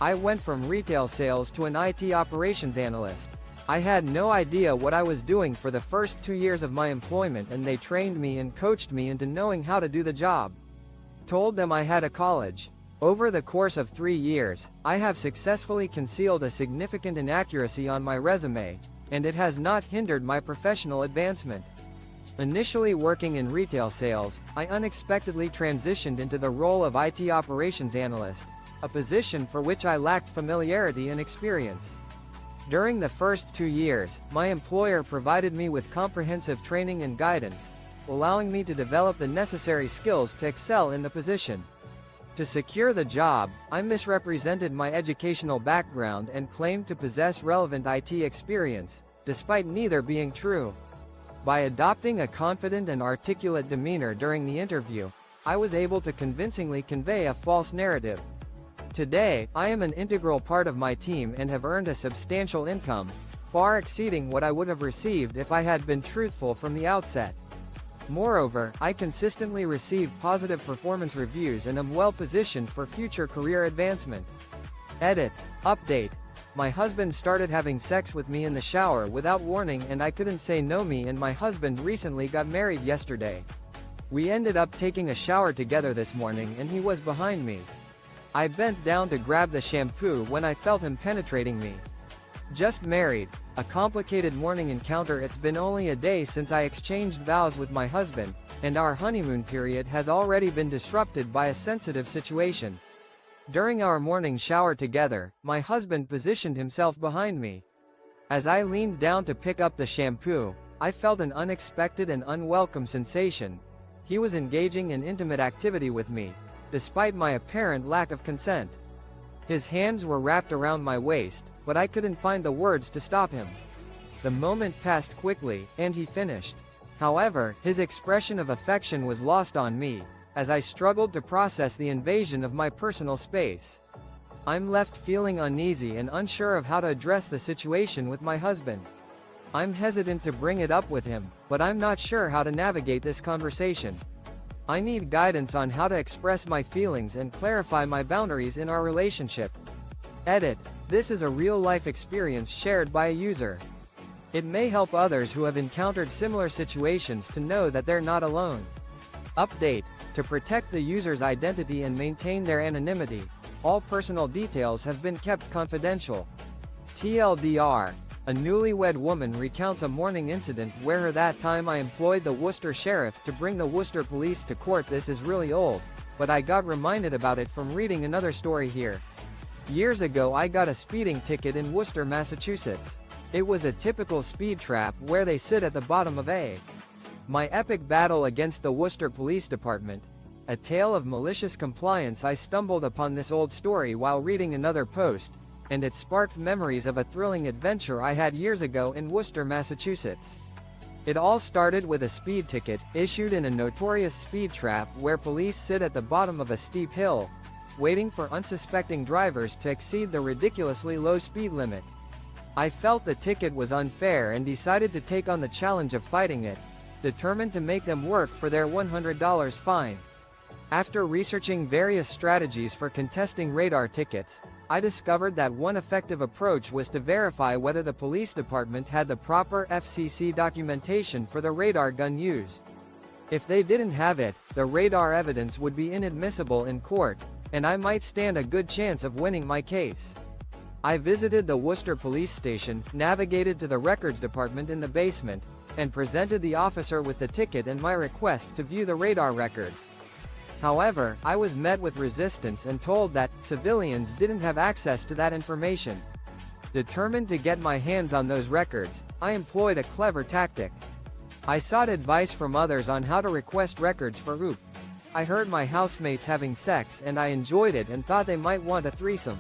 I went from retail sales to an IT operations analyst. I had no idea what I was doing for the first 2 years of my employment, and they trained me and coached me into knowing how to do the job. Told them I had a college. Over the course of 3 years, I have successfully concealed a significant inaccuracy on my resume, and it has not hindered my professional advancement. Initially working in retail sales, I unexpectedly transitioned into the role of IT operations analyst, a position for which I lacked familiarity and experience. During the first 2 years, my employer provided me with comprehensive training and guidance, allowing me to develop the necessary skills to excel in the position. To secure the job, I misrepresented my educational background and claimed to possess relevant IT experience, despite neither being true. By adopting a confident and articulate demeanor during the interview, I was able to convincingly convey a false narrative. Today, I am an integral part of my team and have earned a substantial income, far exceeding what I would have received if I had been truthful from the outset. Moreover, I consistently receive positive performance reviews and am well positioned for future career advancement. Edit. Update. My husband started having sex with me in the shower without warning, and I couldn't say no. Me and my husband recently got married yesterday. We ended up taking a shower together this morning and he was behind me. I bent down to grab the shampoo when I felt him penetrating me. Just married. A complicated morning encounter. It's been only a day since I exchanged vows with my husband, and our honeymoon period has already been disrupted by a sensitive situation. During our morning shower together, my husband positioned himself behind me. As I leaned down to pick up the shampoo, I felt an unexpected and unwelcome sensation. He was engaging in intimate activity with me, despite my apparent lack of consent. His hands were wrapped around my waist, but I couldn't find the words to stop him. The moment passed quickly, and he finished. However, his expression of affection was lost on me, as I struggled to process the invasion of my personal space. I'm left feeling uneasy and unsure of how to address the situation with my husband. I'm hesitant to bring it up with him, but I'm not sure how to navigate this conversation. I need guidance on how to express my feelings and clarify my boundaries in our relationship. Edit. This is a real-life experience shared by a user. It may help others who have encountered similar situations to know that they're not alone. Update. To protect the user's identity and maintain their anonymity, all personal details have been kept confidential. TLDR. A newlywed woman recounts a morning incident where that time I employed the Worcester Sheriff to bring the Worcester Police to court. This is really old, but I got reminded about it from reading another story here. Years ago I got a speeding ticket in Worcester, Massachusetts. It was a typical speed trap where they sit at the bottom of a. My epic battle against the Worcester Police Department. A tale of malicious compliance. I stumbled upon this old story while reading another post, and it sparked memories of a thrilling adventure I had years ago in Worcester, Massachusetts. It all started with a speed ticket, issued in a notorious speed trap where police sit at the bottom of a steep hill, waiting for unsuspecting drivers to exceed the ridiculously low speed limit. I felt the ticket was unfair and decided to take on the challenge of fighting it, determined to make them work for their $100 fine. After researching various strategies for contesting radar tickets, I discovered that one effective approach was to verify whether the police department had the proper FCC documentation for the radar gun used. If they didn't have it, the radar evidence would be inadmissible in court, and I might stand a good chance of winning my case. I visited the Worcester Police Station, navigated to the records department in the basement, and presented the officer with the ticket and my request to view the radar records. However, I was met with resistance and told that civilians didn't have access to that information. Determined to get my hands on those records, I employed a clever tactic. I sought advice from others on how to request records for OOP. I heard my housemates having sex and I enjoyed it and thought they might want a threesome.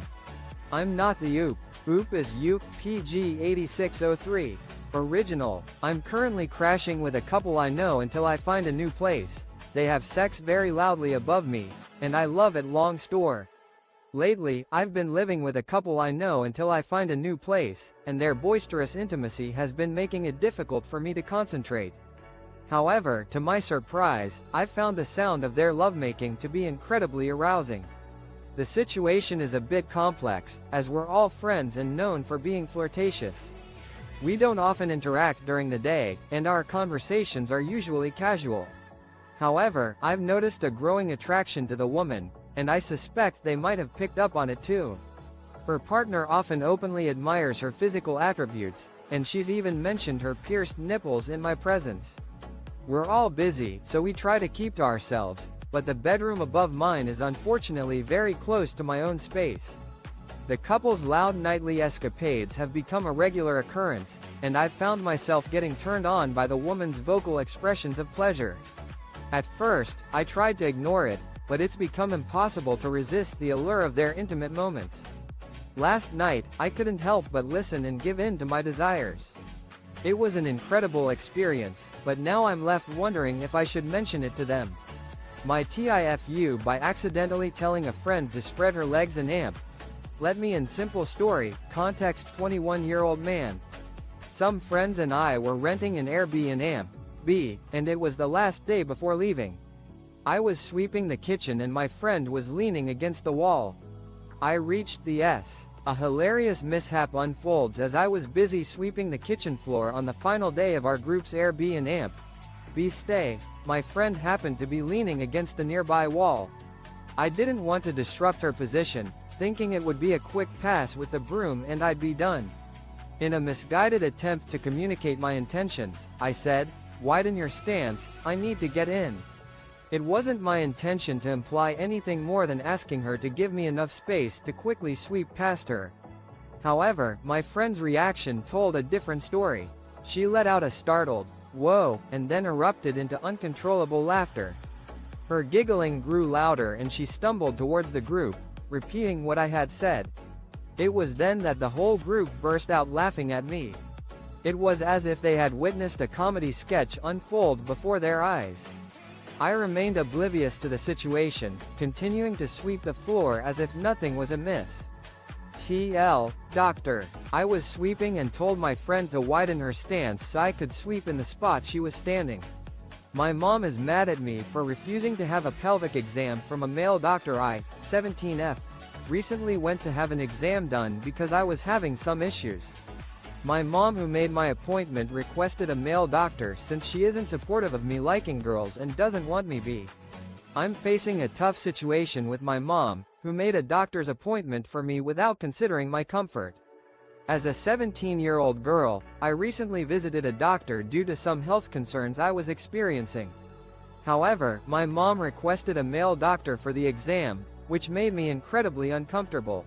I'm not the OOP. OOP is UP PG 8603. Original. I'm currently crashing with a couple I know until I find a new place. They have sex very loudly above me, and I love it. Long story. Lately, I've been living with a couple I know until I find a new place, and their boisterous intimacy has been making it difficult for me to concentrate. However, to my surprise, I've found the sound of their lovemaking to be incredibly arousing. The situation is a bit complex, as we're all friends and known for being flirtatious. We don't often interact during the day, and our conversations are usually casual. However, I've noticed a growing attraction to the woman, and I suspect they might have picked up on it too. Her partner often openly admires her physical attributes, and she's even mentioned her pierced nipples in my presence. We're all busy, so we try to keep to ourselves, but the bedroom above mine is unfortunately very close to my own space. The couple's loud nightly escapades have become a regular occurrence, and I've found myself getting turned on by the woman's vocal expressions of pleasure. At first, I tried to ignore it, but it's become impossible to resist the allure of their intimate moments. Last night, I couldn't help but listen and give in to my desires. It was an incredible experience, but now I'm left wondering if I should mention it to them. My TIFU by accidentally telling a friend to spread her legs and amp. Let me in simple story, context 21-year-old man. Some friends and I were renting an Airbnb, and it was the last day before leaving. I was sweeping the kitchen and my friend was leaning against the wall. I reached the S. A hilarious mishap unfolds as I was busy sweeping the kitchen floor on the final day of our group's Airbnb stay. My friend happened to be leaning against the nearby wall. I didn't want to disrupt her position, thinking it would be a quick pass with the broom and I'd be done. In a misguided attempt to communicate my intentions, I said, "Widen your stance, I need to get in." It wasn't my intention to imply anything more than asking her to give me enough space to quickly sweep past her. However, my friend's reaction told a different story. She let out a startled, "Whoa," and then erupted into uncontrollable laughter. Her giggling grew louder and she stumbled towards the group, repeating what I had said. It was then that the whole group burst out laughing at me. It was as if they had witnessed a comedy sketch unfold before their eyes. I remained oblivious to the situation, continuing to sweep the floor as if nothing was amiss. Doctor. I was sweeping and told my friend to widen her stance so I could sweep in the spot she was standing. My mom is mad at me for refusing to have a pelvic exam from a male doctor. I, 17F, recently went to have an exam done because I was having some issues. My mom, who made my appointment, requested a male doctor since she isn't supportive of me liking girls and doesn't want me be. I'm facing a tough situation with my mom, who made a doctor's appointment for me without considering my comfort. As a 17-year-old girl, I recently visited a doctor due to some health concerns I was experiencing. However, my mom requested a male doctor for the exam, which made me incredibly uncomfortable.